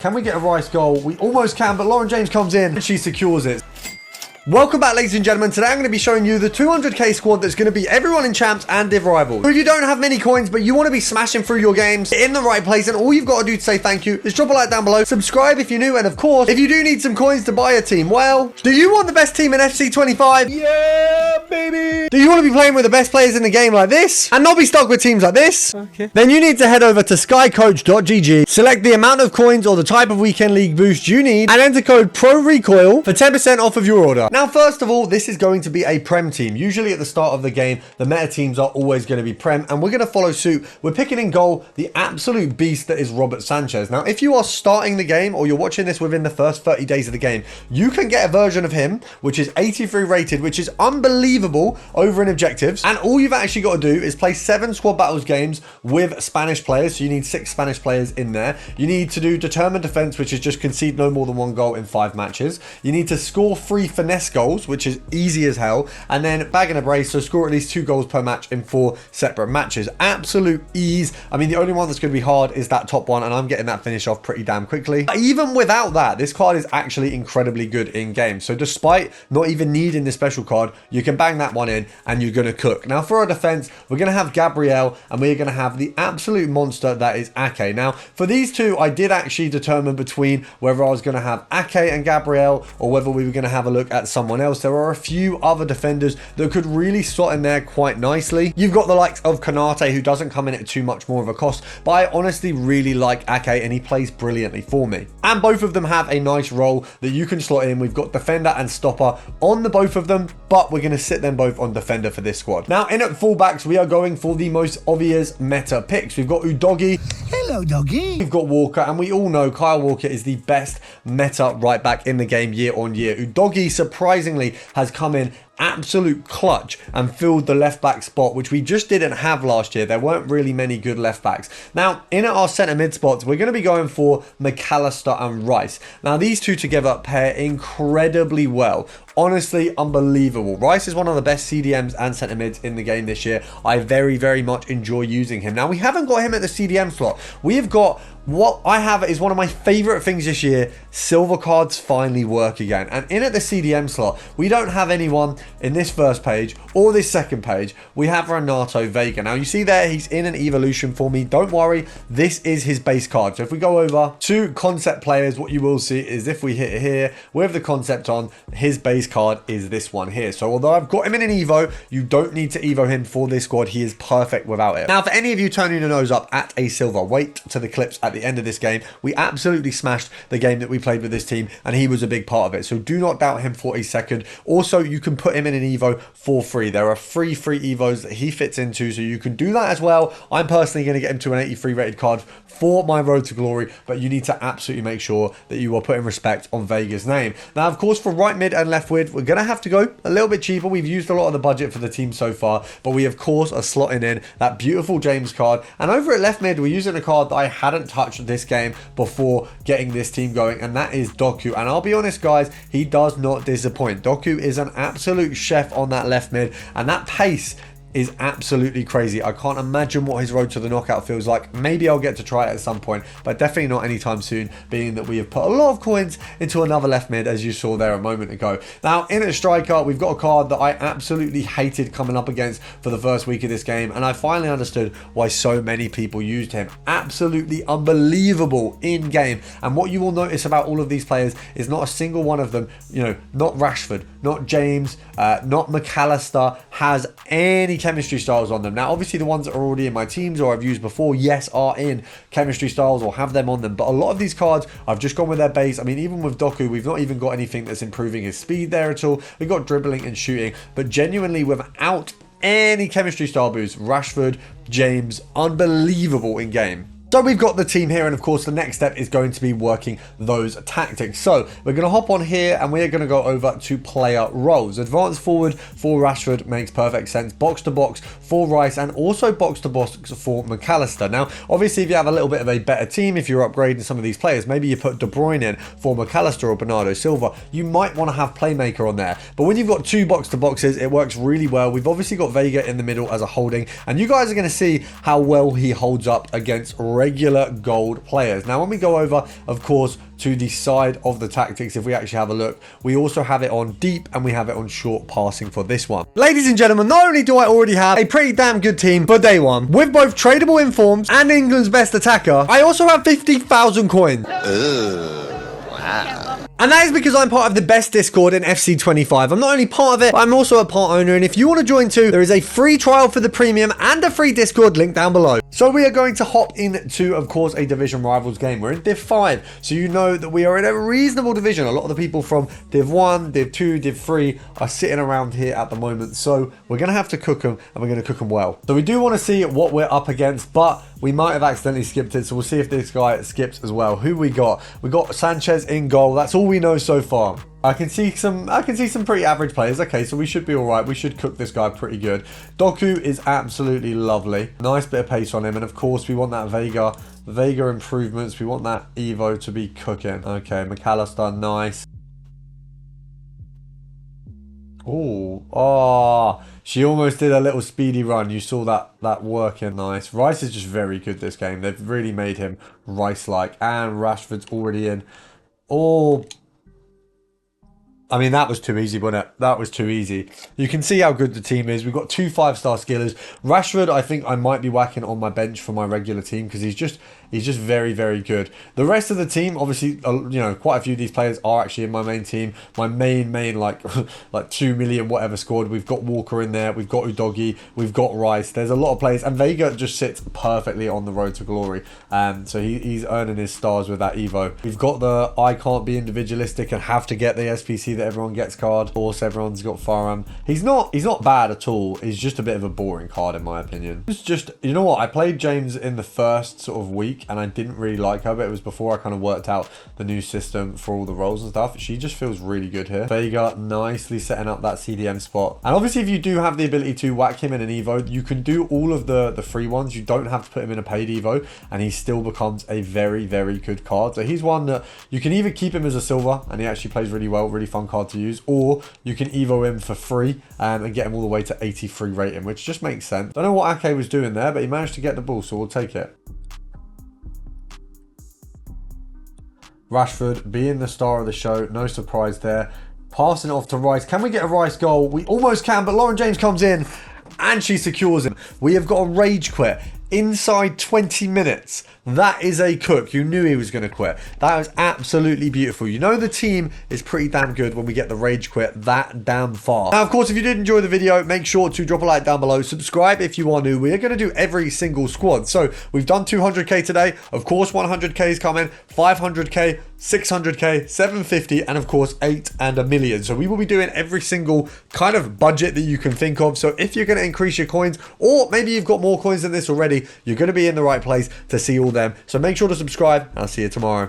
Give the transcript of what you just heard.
Can we get a Rice goal? We almost can, but Lauren James comes in and she secures it. Welcome back, ladies and gentlemen. Today I'm going to be showing you the 200k squad that's going to be everyone in Champs and Div Rivals. So if you don't have many coins, but you want to be smashing through your games in the right place, and all you've got to do to say thank you is drop a like down below, subscribe if you're new, and of course, if you do need some coins to buy a team, well, do you want the best team in FC25? Yeah, baby! Do you want to be playing with the best players in the game like this, and not be stuck with teams like this? Okay. Then you need to head over to skycoach.gg, select the amount of coins or the type of weekend league boost you need, and enter code PRORECOIL for 10% off of your order. Now, first of all, this is going to be a Prem team. Usually at the start of the game, the meta teams are always going to be Prem, and we're going to follow suit. We're picking in goal the absolute beast that is Robert Sanchez. Now, if you are starting the game or you're watching this within the first 30 days of the game, you can get a version of him, which is 83 rated, which is unbelievable over in objectives. And all you've actually got to do is play 7 squad battles games with Spanish players. So you need 6 Spanish players in there. You need to do determined defense, which is just concede no more than 1 goal in 5 matches. You need to score 3 finesse goals, which is easy as hell, and then bag and a brace, so score at least 2 goals per match in 4 separate matches. Absolute ease. I mean, the only one that's going to be hard is that top one, and I'm getting that finish off pretty damn quickly. But even without that, this card is actually incredibly good in game. So despite not even needing this special card, you can bang that one in and you're going to cook. Now for our defense, we're going to have Gabriel, and we're going to have the absolute monster that is Ake. Now for these two, I did actually determine between whether I was going to have Ake and Gabriel or whether we were going to have a look at someone else. There are a few other defenders that could really slot in there quite nicely. You've got the likes of Kanate, who doesn't come in at too much more of a cost, but I honestly really like Ake, and he plays brilliantly for me. And both of them have a nice role that you can slot in. We've got defender and stopper on the both of them, but we're going to sit them both on defender for this squad. Now in at fullbacks, we are going for the most obvious meta picks. We've got Udogi. Hello, doggy. We've got Walker, and we all know Kyle Walker is the best meta right back in the game year on year. Udogi surprisingly has come in absolute clutch and filled the left back spot, which we just didn't have last year. There weren't really many good left backs. Now in at our centre mid spots, we're going to be going for McAllister and Rice. Now these two together pair incredibly well. Honestly, unbelievable. Rice is one of the best CDMs and centre mids in the game this year. I very much enjoy using him. Now we haven't got him at the CDM slot. We have got what I have is one of my favourite things this year. Silver cards finally work again. And in at the CDM slot, we don't have anyone in this first page or this second page. We have Renato Vega. Now you see there, he's in an evolution for me. Don't worry, this is his base card. So if we go over to concept players, what you will see is if we hit here with the concept on, his base card is this one here. So although I've got him in an Evo, you don't need to Evo him for this squad. He is perfect without it. Now for any of you turning your nose up at a silver, wait to the clips at the end of this game. We absolutely smashed the game that we played with this team, and he was a big part of it. So do not doubt him for a second. Also, you can put him in an Evo for free. There are free Evos that he fits into, so you can do that as well. I'm personally going to get him to an 83 rated card for my road to glory, but you need to absolutely make sure that you are putting respect on Vega's name. Now, of course, for right mid and left mid, we're going to have to go a little bit cheaper. We've used a lot of the budget for the team so far, but we, of course, are slotting in that beautiful James card. And over at left mid, we're using a card that I hadn't touched this game before getting this team going, and that is Doku. And I'll be honest, guys, he does not disappoint. Doku is an absolute chef on that left mid, and that pace is absolutely crazy. I can't imagine what his road to the knockout feels like. Maybe I'll get to try it at some point, but definitely not anytime soon, being that we have put a lot of coins into another left mid, as you saw there a moment ago. Now in a striker, we've got a card that I absolutely hated coming up against for the first week of this game, and I finally understood why so many people used him. Absolutely unbelievable in game. And what you will notice about all of these players is not a single one of them, you know, not Rashford, not James, not McAllister, has any chemistry styles on them. Now obviously the ones that are already in my teams or I've used before, yes, are in chemistry styles or have them on them, but a lot of these cards I've just gone with their base. I mean, even with Doku, we've not even got anything that's improving his speed there at all. We've got dribbling and shooting, but genuinely without any chemistry style boost, Rashford, James, unbelievable in game. So we've got the team here, and of course the next step is going to be working those tactics. So we're going to hop on here and we're going to go over to player roles. Advanced forward for Rashford makes perfect sense. Box to box for Rice, and also box to box for McAllister. Now obviously if you have a little bit of a better team, if you're upgrading some of these players, maybe you put De Bruyne in for McAllister or Bernardo Silva, you might want to have Playmaker on there. But when you've got 2 box to boxes, it works really well. We've obviously got Vega in the middle as a holding, and you guys are going to see how well he holds up against regular gold players. Now, when we go over, of course, to the side of the tactics, if we actually have a look, we also have it on deep and we have it on short passing for this one. Ladies and gentlemen, not only do I already have a pretty damn good team for day one, with both tradable informs and England's best attacker, I also have 50,000 coins. Wow. And that is because I'm part of the best Discord in FC25. I'm not only part of it, but I'm also a part owner. And if you want to join too, there is a free trial for the premium and a free Discord link down below. So we are going to hop into, of course, a Division Rivals game. We're in Div 5. So you know that we are in a reasonable division. A lot of the people from Div 1, Div 2, Div 3 are sitting around here at the moment. So we're going to have to cook them, and we're going to cook them well. So we do want to see what we're up against, but we might have accidentally skipped it. So we'll see if this guy skips as well. Who we got? We got Sanchez in goal. That's all we know so far. I can see some pretty average players. Okay, so we should be all right. We should cook this guy pretty good. Doku is absolutely lovely. Nice bit of pace on him. And of course, we want that Vega improvements. We want that Evo to be cooking. Okay, McAllister, nice. Oh, she almost did a little speedy run. You saw that working. Nice. Rice is just very good this game. They've really made him Rice-like. And Rashford's already in. Oh, I mean, that was too easy, wasn't it? That was too easy. You can see how good the team is. We've got 2 5-star skillers. Rashford, I think I might be whacking on my bench for my regular team because he's just very, very good. The rest of the team, obviously, you know, quite a few of these players are actually in my main team. My main, like 2 million whatever squad. We've got Walker in there. We've got Udogi. We've got Rice. There's a lot of players. And Vega just sits perfectly on the road to glory. So he's earning his stars with that Evo. We've got the I can't be individualistic and have to get the SBC that everyone gets card. Of course, everyone's got Farham. He's not bad at all. He's just a bit of a boring card in my opinion. It's just, you know what? I played James in the first sort of week and I didn't really like her, but it was before I kind of worked out the new system for all the roles and stuff. She just feels really good here. Vega nicely setting up that CDM spot. And obviously, if you do have the ability to whack him in an Evo, you can do all of the free ones. You don't have to put him in a paid Evo and he still becomes a very, very good card. So he's one that you can either keep him as a silver and he actually plays really well, really fun card to use, or you can Evo him for free and get him all the way to 83 rating, which just makes sense. Don't know what Ake was doing there, but he managed to get the ball, so we'll take it. Rashford being the star of the show, no surprise there. Passing it off to Rice. Can we get a Rice goal? We almost can, but Lauren James comes in and she secures him. We have got a rage quit inside 20 minutes. That is a cook. You knew he was going to quit. That was absolutely beautiful. You know the team is pretty damn good when we get the rage quit that damn far. Now, of course, if you did enjoy the video, make sure to drop a like down below. Subscribe if you are new. We are going to do every single squad. So we've done 200k today. Of course, 100k is coming. 500k, 600k, 750, and of course 8 and a million. So we will be doing every single kind of budget that you can think of. So if you're going to increase your coins, or maybe you've got more coins than this already, you're going to be in the right place to see all them. So make sure to subscribe and I'll see you tomorrow.